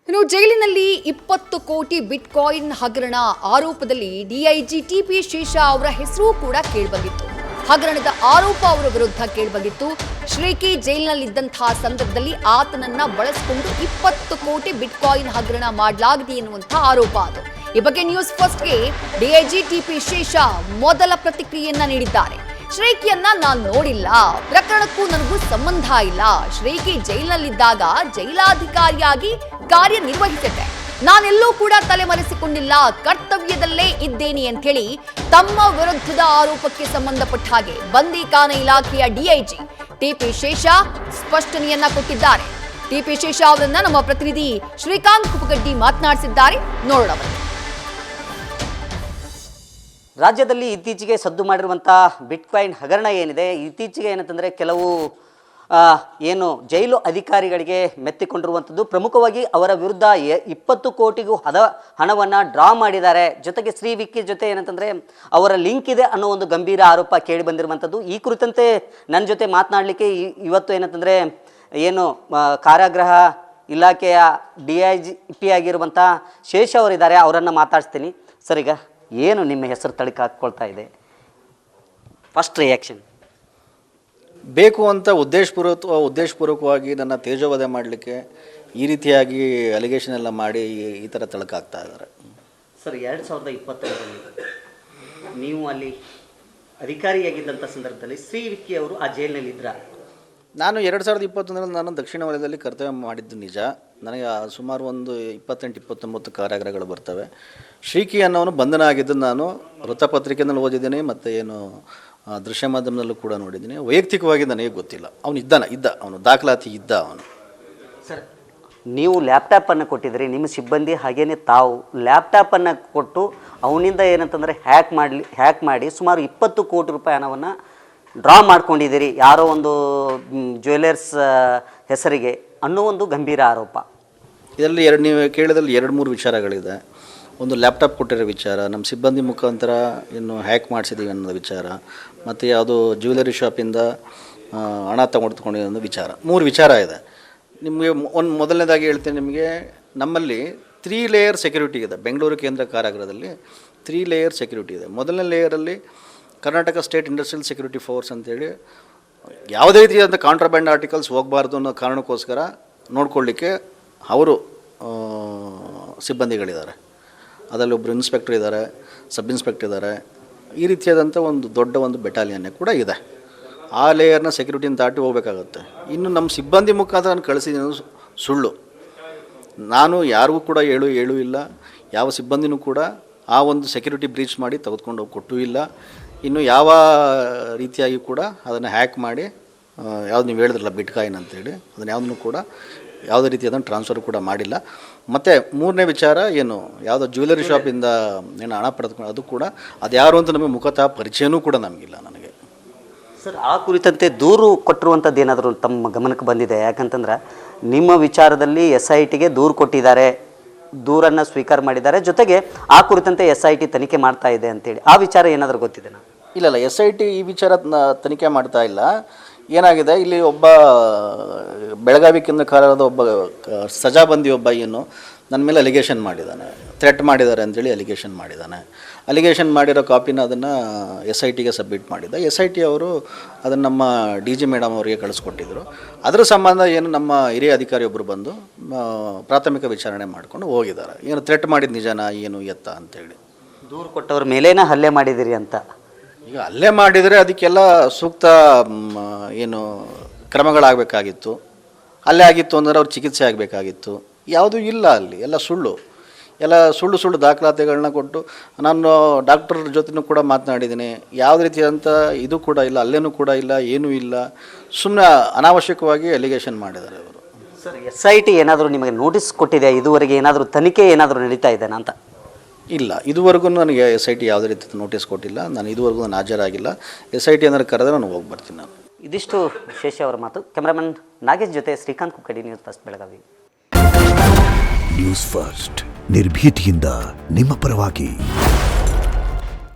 ಇನ್ನು ಜೈಲಿನಲ್ಲಿ 20 ಕೋಟಿ ಬಿಟ್ಕಾಯಿನ್ ಹಗರಣ ಆರೋಪದಲ್ಲಿ ಡಿಐಜಿ ಟಿಪಿ ಶೇಷ ಅವರ ಹೆಸರು ಕೂಡ ಕೇಳಿಬಂದಿತ್ತು. ಹಗರಣದ ಆರೋಪ ಅವರ ವಿರುದ್ಧ ಕೇಳಿಬಂದಿತ್ತು. ಶ್ರೀಕಿ ಜೈಲಿನಲ್ಲಿದ್ದಂತಹ ಸಂದರ್ಭದಲ್ಲಿ ಆತನನ್ನ ಬಳಸಿಕೊಂಡು 20 ಕೋಟಿ ಬಿಟ್ಕಾಯಿನ್ ಹಗರಣ ಮಾಡಲಾಗಿದೆ ಎನ್ನುವಂತಹ ಆರೋಪ ಅದು. ಈ ಬಗ್ಗೆ ನ್ಯೂಸ್ ಫಸ್ಟ್ಗೆ ಡಿಐಜಿ ಟಿಪಿ ಶೇಷ ಮೊದಲ ಪ್ರತಿಕ್ರಿಯೆಯನ್ನ ನೀಡಿದ್ದಾರೆ. ಶ್ರೀಕಿಯನ್ನ ನಾನು ನೋಡಿಲ್ಲ, ಪ್ರಕರಣಕ್ಕೂ ನನಗೂ ಸಂಬಂಧ ಇಲ್ಲ. ಶ್ರೀಕಿ ಜೈಲಿನಲ್ಲಿದ್ದಾಗ ಜೈಲಾಧಿಕಾರಿಯಾಗಿ ಕಾರ್ಯನಿರ್ವಹಿಸಿದ್ದೆ. ನಾನೆಲ್ಲೂ ಕೂಡ ತಲೆಮರೆಸಿಕೊಂಡಿಲ್ಲ, ಕರ್ತವ್ಯದಲ್ಲೇ ಇದ್ದೇನೆ ಅಂತ ಹೇಳಿ ತಮ್ಮ ವಿರುದ್ಧದ ಆರೋಪಕ್ಕೆ ಸಂಬಂಧಪಟ್ಟ ಹಾಗೆ ಬಂದೀಖಾನೆ ಇಲಾಖೆಯ ಡಿಐಜಿ ಟಿಪಿ ಶೇಷ ಸ್ಪಷ್ಟನೆಯನ್ನ ಕೊಟ್ಟಿದ್ದಾರೆ. ಟಿಪಿ ಶೇಷ ಅವರನ್ನ ನಮ್ಮ ಪ್ರತಿನಿಧಿ ಶ್ರೀಕಾಂತ್ ಕುಪ್ಪಗಡ್ಡಿ ಮಾತನಾಡಿಸಿದ್ದಾರೆ. ನೋಡೋಣ. ರಾಜ್ಯದಲ್ಲಿ ಇತ್ತೀಚೆಗೆ ಸದ್ದು ಮಾಡಿರುವಂತಹ ಬಿಟ್ಕಾಯಿನ್ ಹಗರಣ ಏನಿದೆ, ಇತ್ತೀಚೆಗೆ ಏನಂತಂದರೆ ಕೆಲವು ಏನು ಜೈಲು ಅಧಿಕಾರಿಗಳಿಗೆ ಮೆತ್ತಿಕೊಂಡಿರುವಂಥದ್ದು, ಪ್ರಮುಖವಾಗಿ ಅವರ ವಿರುದ್ಧ 20 ಕೋಟಿಗೂ ಹಣವನ್ನು ಡ್ರಾ ಮಾಡಿದ್ದಾರೆ. ಜೊತೆಗೆ ಶ್ರೀ ವಿಕ್ಕಿ ಜೊತೆ ಏನಂತಂದರೆ ಅವರ ಲಿಂಕ್ ಇದೆ ಅನ್ನೋ ಒಂದು ಗಂಭೀರ ಆರೋಪ ಕೇಳಿ ಬಂದಿರುವಂಥದ್ದು. ಈ ಕುರಿತಂತೆ ನನ್ನ ಜೊತೆ ಮಾತನಾಡಲಿಕ್ಕೆ ಇವತ್ತು ಏನಂತಂದರೆ ಏನು ಕಾರಾಗೃಹ ಇಲಾಖೆಯ DIGP ಆಗಿರುವಂಥ ಶೇಷ ಅವರಿದ್ದಾರೆ, ಅವರನ್ನು ಮಾತಾಡಿಸ್ತೀನಿ. ಸರ್, ಈಗ ಏನು ನಿಮ್ಮ ಹೆಸರು ತಳಿಕೆ ಹಾಕ್ಕೊಳ್ತಾ ಇದೆ? First reaction. ಬೇಕು ಅಂತ ಉದ್ದೇಶಪೂರ್ವಕವಾಗಿ ನನ್ನ ತೇಜೋವಧೆ ಮಾಡಲಿಕ್ಕೆ ಈ ರೀತಿಯಾಗಿ ಅಲಿಗೇಷನ್ ಎಲ್ಲ ಮಾಡಿ ಈ ಥರ ತಳಕಾಗ್ತಾ ಇದ್ದಾರೆ. ಸರ್, 2025ರಲ್ಲಿ ನೀವು ಅಲ್ಲಿ ಅಧಿಕಾರಿಯಾಗಿದ್ದಂಥ ಸಂದರ್ಭದಲ್ಲಿ ಶ್ರೀ ವಿಕ್ಕಿ ಅವರು ಆ ಜೈಲಿನಲ್ಲಿದ್ದ್ರ? ನಾನು 2021ರಲ್ಲಿ ನಾನು ದಕ್ಷಿಣ ವಲಯದಲ್ಲಿ ಕರ್ತವ್ಯ ಮಾಡಿದ್ದು ನಿಜ. ನನಗೆ ಸುಮಾರು ಒಂದು 28-29 ಕಾರಾಗೃಹಗಳು ಬರ್ತವೆ. ಶ್ರೀಕಿ ಅನ್ನೋನು ಬಂಧನ ಆಗಿದ್ದನ್ನು ನಾನು ವೃತ್ತಪತ್ರಿಕೆಯಲ್ಲಿ ಓದಿದ್ದೀನಿ, ಮತ್ತು ಏನು ದೃಶ್ಯ ಮಾಧ್ಯಮದಲ್ಲೂ ಕೂಡ ನೋಡಿದ್ದೀನಿ. ವೈಯಕ್ತಿಕವಾಗಿ ನನಗೆ ಗೊತ್ತಿಲ್ಲ. ಅವನು ದಾಖಲಾತಿ ಇದ್ದ ಅವನು. ಸರ್, ನೀವು ಲ್ಯಾಪ್ಟಾಪನ್ನು ಕೊಟ್ಟಿದ್ರಿ, ನಿಮ್ಮ ಸಿಬ್ಬಂದಿ ಹಾಗೇನೆ ತಾವು ಲ್ಯಾಪ್ಟಾಪನ್ನು ಕೊಟ್ಟು ಅವನಿಂದ ಏನಂತಂದರೆ ಹ್ಯಾಕ್ ಮಾಡಿ ಸುಮಾರು 20 ಕೋಟಿ ರೂಪಾಯಿ ಹಣವನ್ನು ಡ್ರಾ ಮಾಡ್ಕೊಂಡಿದ್ದೀರಿ ಯಾರೋ ಒಂದು ಜ್ಯುವೆಲರ್ಸ್ ಹೆಸರಿಗೆ ಅನ್ನೋ ಒಂದು ಗಂಭೀರ ಆರೋಪ. ಇದರಲ್ಲಿ ನೀವು ಕೇಳಿದಲ್ಲಿ 2-3 ವಿಚಾರಗಳಿದೆ. ಒಂದು ಲ್ಯಾಪ್ಟಾಪ್ ಕೊಟ್ಟಿರೋ ವಿಚಾರ, ನಮ್ಮ ಸಿಬ್ಬಂದಿ ಮುಖಾಂತರ ಇನ್ನು ಹ್ಯಾಕ್ ಮಾಡಿಸಿದ್ದೀವಿ ಅನ್ನೋ ವಿಚಾರ, ಮತ್ತು ಯಾವುದೋ ಜ್ಯುವೆಲರಿ ಶಾಪಿಂದ ಹಣ ತಗೊಂಡಿರೋ ವಿಚಾರ. 3 ವಿಚಾರ ಇದೆ. ನಿಮಗೆ ಮೊದಲನೇದಾಗಿ ಹೇಳ್ತೀನಿ, ನಿಮಗೆ ನಮ್ಮಲ್ಲಿ 3 ಲೇಯರ್ ಸೆಕ್ಯೂರಿಟಿ ಇದೆ. ಬೆಂಗಳೂರು ಕೇಂದ್ರ ಕಾರಾಗೃಹದಲ್ಲಿ 3 ಲೇಯರ್ ಸೆಕ್ಯೂರಿಟಿ ಇದೆ. ಮೊದಲನೇ ಲೇಯರಲ್ಲಿ Karnataka state industrial security force ಅಂತೇಳಿ ಯಾವುದೇ ರೀತಿಯಾದಂಥ ಕಾಂಟ್ರಾಬ್ಯಾಂಡ್ ಆರ್ಟಿಕಲ್ಸ್ ಹೋಗಬಾರ್ದು ಅನ್ನೋ ಕಾರಣಕ್ಕೋಸ್ಕರ ನೋಡ್ಕೊಳ್ಳಿಕ್ಕೆ ಅವರು ಸಿಬ್ಬಂದಿಗಳಿದ್ದಾರೆ. ಅದರಲ್ಲಿ ಒಬ್ಬರು ಇನ್ಸ್ಪೆಕ್ಟರ್ ಇದ್ದಾರೆ, ಸಬ್ ಇನ್ಸ್ಪೆಕ್ಟರ್ ಇದ್ದಾರೆ. ಈ ರೀತಿಯಾದಂಥ ಒಂದು ದೊಡ್ಡ ಒಂದು ಬೆಟಾಲಿಯನ್ನೇ ಕೂಡ ಇದೆ. ಆ ಲೇಯರ್ನ ಸೆಕ್ಯೂರಿಟಿನ ದಾಟಿ ಹೋಗಬೇಕಾಗುತ್ತೆ. ಇನ್ನು ನಮ್ಮ ಸಿಬ್ಬಂದಿ ಮುಖಾಂತರ ನಾನು ಕಳಿಸಿದ್ದೀನಿ ಸುಳ್ಳು. ನಾನು ಯಾರಿಗೂ ಕೂಡ ಹೇಳೂ ಇಲ್ಲ. ಯಾವ ಸಿಬ್ಬಂದಿನೂ ಕೂಡ ಆ ಒಂದು ಸೆಕ್ಯೂರಿಟಿ ಬ್ರೀಚ್ ಮಾಡಿ ತೆಗೆದುಕೊಂಡು ಹೋಗಿ ಕೊಟ್ಟೂ ಇಲ್ಲ. ಇನ್ನು ಯಾವ ರೀತಿಯಾಗಿ ಕೂಡ ಅದನ್ನು ಹ್ಯಾಕ್ ಮಾಡಿ ಯಾವ್ದು ನೀವು ಹೇಳಿದ್ರಲ್ಲ ಬಿಟ್ಕಾಯಿನ್ ಅಂತೇಳಿ, ಅದನ್ನು ಯಾವುದನ್ನು ಕೂಡ ಯಾವುದೇ ರೀತಿಯಾದಂಥ ಟ್ರಾನ್ಸ್ಫರ್ ಕೂಡ ಮಾಡಿಲ್ಲ. ಮತ್ತು 3ನೇ ವಿಚಾರ ಏನು, ಯಾವುದೋ ಜ್ಯುವೆಲರಿ ಶಾಪಿಂದ ಏನು ಹಣ ಪಡೆದುಕೊಂಡು ಅದು ಕೂಡ ಅದು ಯಾರು ಅಂತ ನಮಗೆ ಮುಖತಃ ಪರಿಚಯನೂ ಕೂಡ ನಮಗಿಲ್ಲ. ನನಗೆ ಸರ್, ಆ ಕುರಿತಂತೆ ದೂರು ಕೊಟ್ಟಿರುವಂಥದ್ದು ಏನಾದರೂ ತಮ್ಮ ಗಮನಕ್ಕೆ ಬಂದಿದೆ? ಯಾಕಂತಂದ್ರೆ ನಿಮ್ಮ ವಿಚಾರದಲ್ಲಿ SITಗೆ ದೂರು ಕೊಟ್ಟಿದ್ದಾರೆ, ದೂರನ್ನು ಸ್ವೀಕಾರ ಮಾಡಿದ್ದಾರೆ, ಜೊತೆಗೆ ಆ ಕುರಿತಂತೆ SIT ತನಿಖೆ ಮಾಡ್ತಾ ಇದೆ ಅಂತೇಳಿ ಆ ವಿಚಾರ ಏನಾದರೂ ಗೊತ್ತಿದೆ? ಇಲ್ಲ, SIT ಈ ವಿಚಾರ ತನಿಖೆ ಮಾಡ್ತಾ ಇಲ್ಲ. ಏನಾಗಿದೆ, ಇಲ್ಲಿ ಒಬ್ಬ ಬೆಳಗಾವಿ ಕೇಂದ್ರ ಕಾರಾಗೃಹದ ಒಬ್ಬ ಸಜಾಬಂದಿ ಒಬ್ಬ ಏನು ನನ್ನ ಮೇಲೆ ಅಲಿಗೇಷನ್ ಮಾಡಿದ್ದಾನೆ, ಥ್ರೆಟ್ ಮಾಡಿದ್ದಾರೆ ಅಂತೇಳಿ ಅಲಿಗೇಷನ್ ಮಾಡಿದ್ದಾನೆ. ಅಲಿಗೇಷನ್ ಮಾಡಿರೋ ಕಾಪಿನ ಅದನ್ನು SITಗೆ ಸಬ್ಮಿಟ್ ಮಾಡಿದ್ದ. SIT ಅವರು ಅದನ್ನು ನಮ್ಮ DG ಮೇಡಮ್ ಅವರಿಗೆ ಕಳಿಸ್ಕೊಟ್ಟಿದ್ರು. ಅದರ ಸಂಬಂಧ ಏನು ನಮ್ಮ ಹಿರಿಯ ಅಧಿಕಾರಿ ಒಬ್ಬರು ಬಂದು ಪ್ರಾಥಮಿಕ ವಿಚಾರಣೆ ಮಾಡಿಕೊಂಡು ಹೋಗಿದ್ದಾರೆ. ಏನು ಥ್ರೆಟ್ ಮಾಡಿದ ನಿಜನಾ ಏನು ಎತ್ತ ಅಂತೇಳಿ. ದೂರು ಕೊಟ್ಟವ್ರ ಮೇಲೇನ ಹಲ್ಲೆ ಮಾಡಿದಿರಿ ಅಂತ? ಈಗ ಹಲ್ಲೆ ಮಾಡಿದರೆ ಅದಕ್ಕೆಲ್ಲ ಸೂಕ್ತ ಏನು ಕ್ರಮಗಳಾಗಬೇಕಾಗಿತ್ತು. ಹಲ್ಲೆ ಆಗಿತ್ತು ಅಂದರೆ ಅವ್ರು ಚಿಕಿತ್ಸೆ ಆಗಬೇಕಾಗಿತ್ತು. ಯಾವುದೂ ಇಲ್ಲ, ಅಲ್ಲಿ ಎಲ್ಲ ಸುಳ್ಳು ದಾಖಲಾತಿಗಳನ್ನ ಕೊಟ್ಟು ನಾನು ಡಾಕ್ಟರ್ ಜೊತೆನೂ ಕೂಡ ಮಾತನಾಡಿದ್ದೀನಿ. ಯಾವುದೇ ರೀತಿಯಾದಂಥ ಇದು ಕೂಡ ಇಲ್ಲ, ಅಲ್ಲೇನೂ ಕೂಡ ಇಲ್ಲ, ಏನೂ ಇಲ್ಲ. ಸುಮ್ಮನೆ ಅನಾವಶ್ಯಕವಾಗಿ ಅಲಿಗೇಷನ್ ಮಾಡಿದ್ದಾರೆ ಅವರು. ಸರ್, SIT ಏನಾದರೂ ನಿಮಗೆ ನೋಟಿಸ್ ಕೊಟ್ಟಿದೆ? ಇದುವರೆಗೆ ಏನಾದರೂ ತನಿಖೆ ಏನಾದರೂ ನಡೀತಾ ಇದೆನಾ ಅಂತ? ಇಲ್ಲ, ಇದುವರೆಗೂ ನನಗೆ SIT ಯಾವುದೇ ರೀತಿ ನೋಟಿಸ್ ಕೊಟ್ಟಿಲ್ಲ. ನಾನು ಇದುವರೆಗೂ ನಾನು ಹಾಜರಾಗಿಲ್ಲ. SIT ಏನಾದ್ರು ಕರೆದ್ರೆ ನಾನು ಹೋಗಿ ಬರ್ತೀನಿ. ನಾನು ಇದಿಷ್ಟು ಶೇಷ ಅವರ ಮಾತು. ಕ್ಯಾಮ್ರಾಮನ್ ನಾಗೇಶ್ ಜೊತೆ Srikanth Kukkadi, news first Belagavi. News first ನಿರ್ಭೀತಿಯಿಂದ ನಿಮ್ಮ ಪರವಾಗಿ.